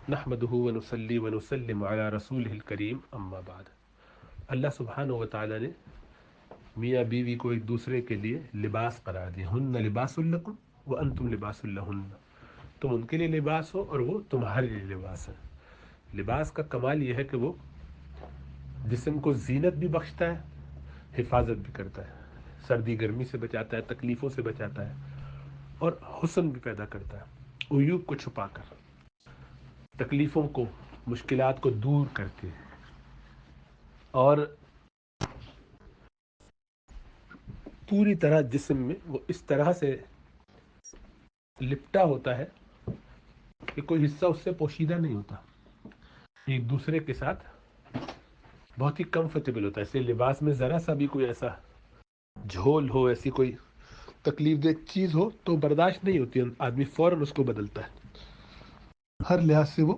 نحمدہ ونصلی ونسلم علی رسولہ الکریم اما بعد۔ اللہ سبحانہ و تعالی نے میاں بیوی کو ایک دوسرے کے لیے لباس قرار دیا، ہن لباس لکم وانتم لباس لہن، تم ان کے لیے لباس ہو اور وہ تمہارے لیے لباس ہے۔ لباس کا کمال یہ ہے کہ وہ جسم کو زینت بھی بخشتا ہے، حفاظت بھی کرتا ہے، سردی گرمی سے بچاتا ہے، تکلیفوں سے بچاتا ہے، اور حسن بھی پیدا کرتا ہے، عیوب کو چھپا کر، تکلیفوں کو، مشکلات کو دور کر کے، اور پوری طرح جسم میں وہ اس طرح سے لپٹا ہوتا ہے کہ کوئی حصہ اس سے پوشیدہ نہیں ہوتا، ایک دوسرے کے ساتھ بہت ہی کمفرٹیبل ہوتا ہے۔ اس لیے لباس میں ذرا سا بھی کوئی ایسا جھول ہو، ایسی کوئی تکلیف دہ چیز ہو تو برداشت نہیں ہوتی، آدمی فوراً اس کو بدلتا ہے۔ ہر لحاظ سے وہ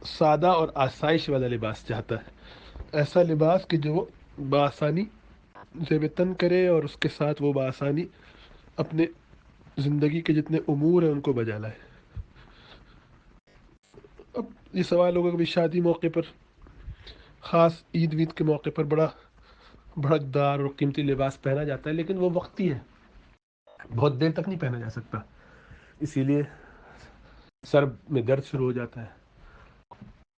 سادہ اور آسائش والا لباس چاہتا ہے، ایسا لباس کہ جو وہ بآسانی زیب تن کرے اور اس کے ساتھ وہ بآسانی اپنے زندگی کے جتنے امور ہیں ان کو بجا لائے۔ اب یہ سوال ہوگا کہ شادی موقع پر، خاص عید وید کے موقع پر بڑا بھڑکدار اور قیمتی لباس پہنا جاتا ہے، لیکن وہ وقتی ہے، بہت دیر تک نہیں پہنا جا سکتا، اسی لیے سر میں درد شروع ہو جاتا ہے۔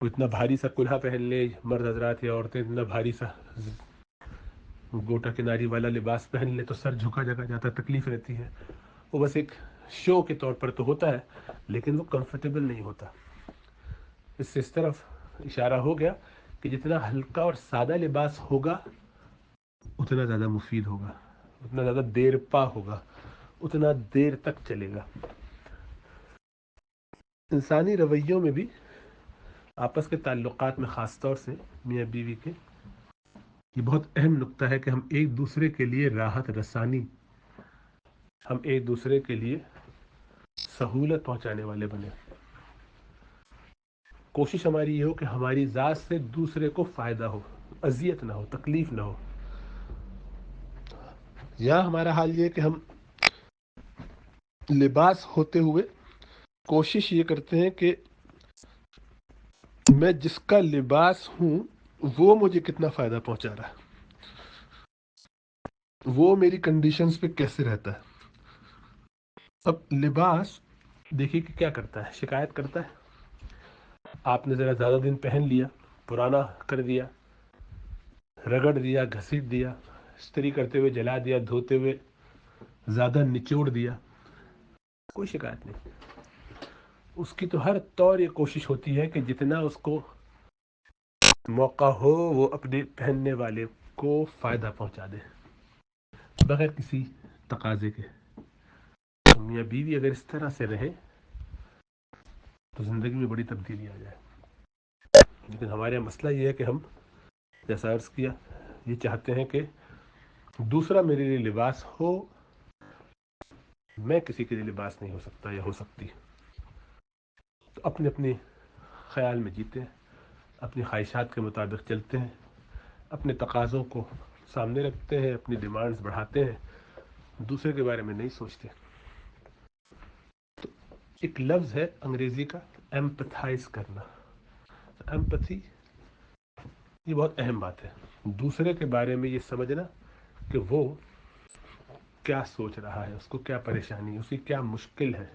اتنا بھاری سا کلہا پہن لے مرد حضرات یا عورتیں، اتنا بھاری سا گوٹا کناری والا لباس پہن لے تو سر جھکا جگہ جاتا ہے، تکلیف رہتی ہے۔ وہ بس ایک شو کے طور پر تو ہوتا ہے لیکن وہ کمفرٹیبل نہیں ہوتا۔ اس سے اس طرف اشارہ ہو گیا کہ جتنا ہلکا اور سادہ لباس ہوگا اتنا زیادہ مفید ہوگا، اتنا زیادہ دیر پا ہوگا، اتنا دیر تک چلے گا۔ انسانی رویوں میں بھی آپس کے تعلقات میں، خاص طور سے میاں بیوی کے، یہ بہت اہم نقطہ ہے کہ ہم ایک دوسرے کے لیے راحت رسانی، ہم ایک دوسرے کے لیے سہولت پہنچانے والے بنے۔ کوشش ہماری یہ ہو کہ ہماری ذات سے دوسرے کو فائدہ ہو، اذیت نہ ہو، تکلیف نہ ہو۔ یا ہمارا حال یہ کہ ہم لباس ہوتے ہوئے کوشش یہ کرتے ہیں کہ میں جس کا لباس ہوں وہ مجھے کتنا فائدہ پہنچا رہا ہے، وہ میری کنڈیشنز پہ کیسے رہتا ہے۔ اب لباس دیکھیے کہ کیا کرتا ہے، شکایت کرتا ہے۔ آپ نے ذرا زیادہ دن پہن لیا، پرانا کر دیا، رگڑ دیا، گھسیٹ دیا، استری کرتے ہوئے جلا دیا، دھوتے ہوئے زیادہ نچوڑ دیا، کوئی شکایت نہیں۔ اس کی تو ہر طور یہ کوشش ہوتی ہے کہ جتنا اس کو موقع ہو وہ اپنے پہننے والے کو فائدہ پہنچا دے، بغیر کسی تقاضے کے۔ میاں بیوی اگر اس طرح سے رہے تو زندگی میں بڑی تبدیلی آ جائے۔ لیکن ہمارے یہاں مسئلہ یہ ہے کہ ہم، جیسا عرض کیا، یہ چاہتے ہیں کہ دوسرا میرے لیے لباس ہو، میں کسی کے لیے لباس نہیں ہو سکتا یا ہو سکتی۔ تو اپنے اپنے خیال میں جیتے ہیں، اپنی خواہشات کے مطابق چلتے ہیں، اپنے تقاضوں کو سامنے رکھتے ہیں، اپنی ڈیمانڈز بڑھاتے ہیں، دوسرے کے بارے میں نہیں سوچتے۔ تو ایک لفظ ہے انگریزی کا، ایمپتھائز کرنا۔ ایمپتھی یہ بہت اہم بات ہے، دوسرے کے بارے میں یہ سمجھنا کہ وہ کیا سوچ رہا ہے، اس کو کیا پریشانی ہے، اس کی کیا مشکل ہے،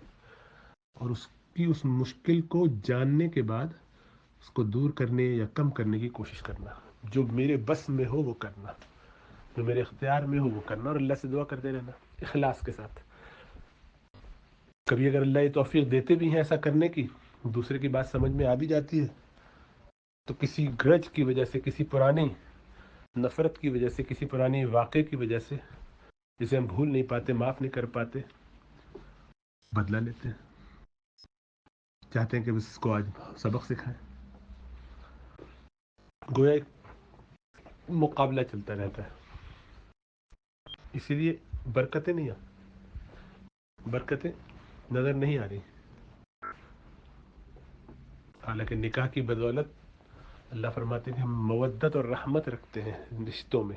اور اس کی اس مشکل کو جاننے کے بعد اس کو دور کرنے یا کم کرنے کی کوشش کرنا، جو میرے بس میں ہو وہ کرنا، جو میرے اختیار میں ہو وہ کرنا، اور اللہ سے دعا کرتے رہنا اخلاص کے ساتھ۔ کبھی اگر اللہ یہ توفیق دیتے بھی ہیں ایسا کرنے کی، دوسرے کی بات سمجھ میں آ بھی جاتی ہے، تو کسی گرج کی وجہ سے، کسی پرانی نفرت کی وجہ سے، کسی پرانی واقعے کی وجہ سے، جسے ہم بھول نہیں پاتے، معاف نہیں کر پاتے، بدلہ لیتے ہیں، چاہتے ہیں کہ بس اس کو آج سبق سکھائیں۔ گویا ایک مقابلہ چلتا رہتا ہے، اسی لیے برکتیں نہیں برکتیں نظر نہیں آ رہی۔ حالانکہ نکاح کی بدولت اللہ فرماتے ہیں کہ ہم مودت اور رحمت رکھتے ہیں رشتوں میں،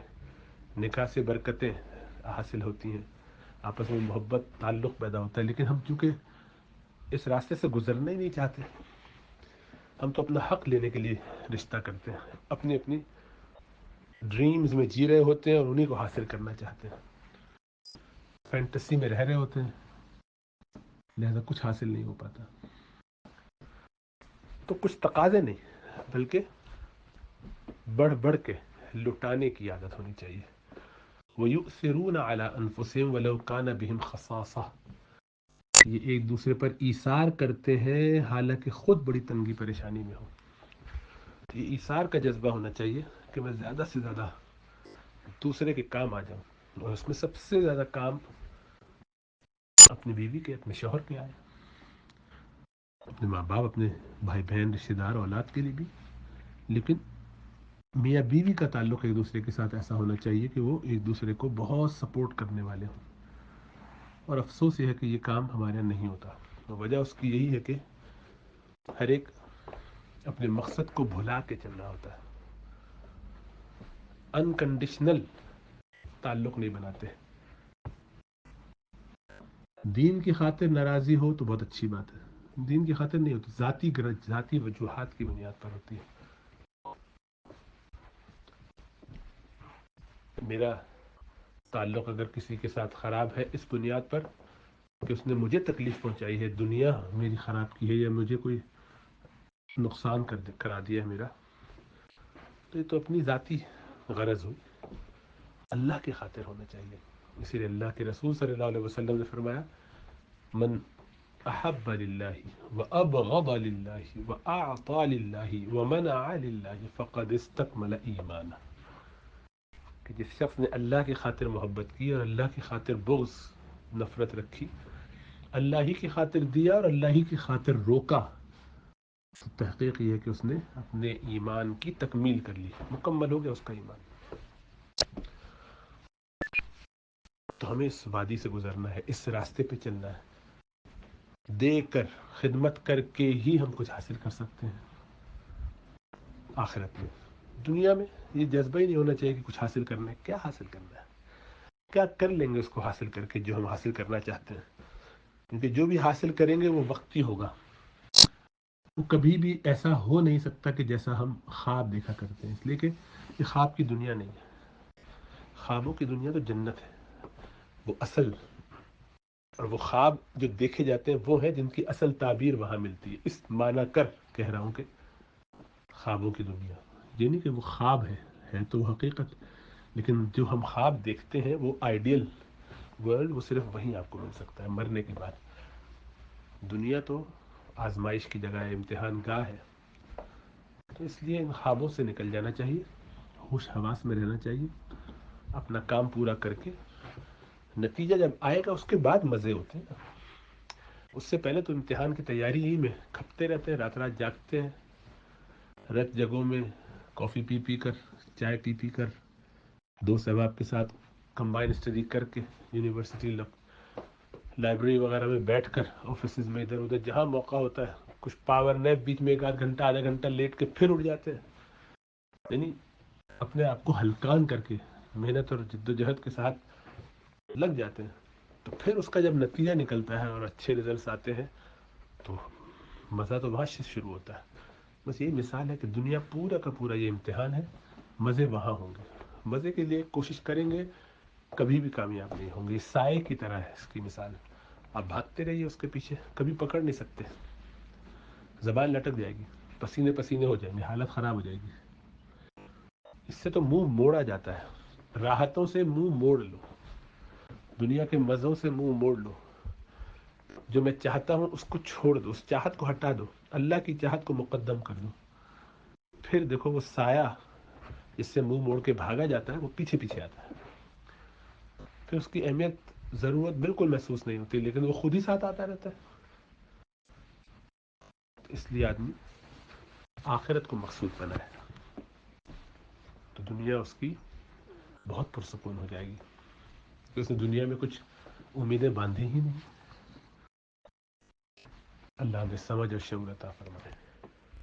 نکاح سے برکتیں حاصل ہوتی ہیں، آپس میں محبت، تعلق پیدا ہوتا ہے، لیکن ہم چونکہ اس راستے سے گزرنا ہی نہیں چاہتے. ہم تو اپنا حق لینے کے لیے رشتہ کرتے ہیں, اپنی اپنی ڈریمز میں جی رہے ہوتے ہیں اور انہیں کو حاصل کرنا چاہتے ہیں, فینٹسی میں رہ رہے ہوتے ہیں, لہذا کچھ حاصل نہیں ہو پاتا. تو کچھ تقاضے نہیں بلکہ بڑھ بڑھ کے لٹانے کی عادت ہونی چاہیے. وَيُؤْثِرُونَ عَلَىٰ أَنفُسِهِمْ وَلَوْ كَانَ بِهِمْ خَصَاصَةٌ, یہ ایک دوسرے پر ایثار کرتے ہیں حالانکہ خود بڑی تنگی پریشانی میں ہو. تو یہ ایثار کا جذبہ ہونا چاہیے کہ میں زیادہ سے زیادہ دوسرے کے کام آ جاؤں, اور اس میں سب سے زیادہ کام اپنی بیوی کے, اپنے شوہر کے آئے, اپنے ماں باپ, اپنے بھائی بہن, رشتے دار, اولاد کے لیے بھی. لیکن میاں بیوی کا تعلق ایک دوسرے کے ساتھ ایسا ہونا چاہیے کہ وہ ایک دوسرے کو بہت سپورٹ کرنے والے ہوں. اور افسوس یہ ہے کہ یہ کام ہمارے یہاں نہیں ہوتا. وجہ اس کی یہی ہے کہ ہر ایک اپنے مقصد کو بھلا کے چل رہا ہوتا ہے, انکنڈیشنل تعلق نہیں بناتے. دین کی خاطر ناراضی ہو تو بہت اچھی بات ہے, دین کی خاطر نہیں ہوتی, ذاتی گرج, ذاتی وجوہات کی بنیاد پر ہوتی ہے. میرا تعلق اگر کسی کے ساتھ خراب ہے اس بنیاد پر کہ اس نے مجھے تکلیف پہنچائی ہے, دنیا میری خراب کی ہے, یا مجھے کوئی نقصان کرا دیا ہے میرا, تو یہ تو اپنی ذاتی غرض ہوئی. اللہ کی خاطر ہونا چاہیے. اسی لیے اللہ کے رسول صلی اللہ علیہ وسلم نے فرمایا, من احب للہ وابغض للہ واعطى للہ ومنع للہ فقد استکمل ایمانہ, کہ جس شخص نے اللہ کی خاطر محبت کی اور اللہ کی خاطر بغض, نفرت رکھی, اللہ ہی کی خاطر دیا اور اللہ ہی کی خاطر روکا, تو تحقیق یہ ہے کہ اس نے اپنے ایمان کی تکمیل کر لی, مکمل ہو گیا اس کا ایمان. تو ہمیں اس وادی سے گزرنا ہے, اس راستے پہ چلنا ہے. دے کر, خدمت کر کے ہی ہم کچھ حاصل کر سکتے ہیں آخرت میں. دنیا میں یہ جذبہ ہی نہیں ہونا چاہیے کہ کچھ حاصل کرنا ہے. کیا حاصل کرنا ہے, کیا کر لیں گے اس کو حاصل کر کے جو ہم حاصل کرنا چاہتے ہیں, کیونکہ جو بھی حاصل کریں گے وہ وقتی ہوگا, وہ کبھی بھی ایسا ہو نہیں سکتا کہ جیسا ہم خواب دیکھا کرتے ہیں. اس لیے کہ یہ خواب کی دنیا نہیں ہے, خوابوں کی دنیا تو جنت ہے, وہ اصل, اور وہ خواب جو دیکھے جاتے ہیں وہ ہیں جن کی اصل تعبیر وہاں ملتی ہے. اس معنی کر کہہ رہا ہوں کہ خوابوں کی دنیا یہ نہیں کہ وہ خواب ہے تو وہ حقیقت, لیکن جو ہم خواب دیکھتے ہیں وہ آئیڈیل ورلڈ, وہ صرف وہیں آپ کو مل سکتا ہے مرنے کے بعد. دنیا تو آزمائش کی جگہ ہے, امتحان گاہ ہے. تو اس لیے ان خوابوں سے نکل جانا چاہیے, ہوش حواس میں رہنا چاہیے, اپنا کام پورا کر کے نتیجہ جب آئے گا اس کے بعد مزے ہوتے ہیں. اس سے پہلے تو امتحان کی تیاری ہی میں کھپتے رہتے ہیں, رات رات جاگتے ہیں, رت جگہوں میں کافی پی پی کر, چائے پی پی کر, دوست احباب کے ساتھ کمبائن اسٹڈی کر کے, یونیورسٹی لائبریری وغیرہ میں بیٹھ کر, آفیسز میں ادھر ادھر جہاں موقع ہوتا ہے کچھ پاور نیپ بیچ میں 1 آدھ گھنٹہ آدھا گھنٹہ لیٹ کے پھر اٹھ جاتے ہیں. یعنی اپنے آپ کو ہلکان کر کے محنت اور جد و جہد کے ساتھ لگ جاتے ہیں. تو پھر اس کا جب نتیجہ نکلتا ہے اور اچھے رزلٹس آتے ہیں تو مزہ تو وہاں سے شروع ہوتا ہے. بس یہی مثال ہے کہ دنیا پورا کا پورا یہ امتحان ہے, مزے وہاں ہوں گے. مزے کے لیے کوشش کریں گے, کبھی بھی کامیاب نہیں ہوں گے. سائے کی طرح ہے اس کی مثال, آپ بھاگتے رہیے اس کے پیچھے, کبھی پکڑ نہیں سکتے, زبان لٹک جائے گی, پسینے پسینے ہو جائیں گے, حالت خراب ہو جائے گی. اس سے تو منہ موڑا جاتا ہے, راحتوں سے منہ موڑ لو, دنیا کے مزوں سے منہ موڑ لو, جو میں چاہتا ہوں اس کو چھوڑ دو, اس چاہت کو ہٹا دو, اللہ کی چاہت کو مقدم کر دو. پھر دیکھو وہ سایہ جس سے منہ موڑ کے بھاگا جاتا ہے وہ پیچھے پیچھے آتا ہے. پھر اس کی اہمیت, ضرورت بالکل محسوس نہیں ہوتی, لیکن وہ خود ہی ساتھ آتا رہتا ہے. تو اس لیے آدمی آخرت کو مقصود بنائے تو دنیا اس کی بہت پرسکون ہو جائے گی, کہ اس نے دنیا میں کچھ امیدیں باندھی ہی نہیں. اللہ نے سمجھ اور شعور عطا فرمائے.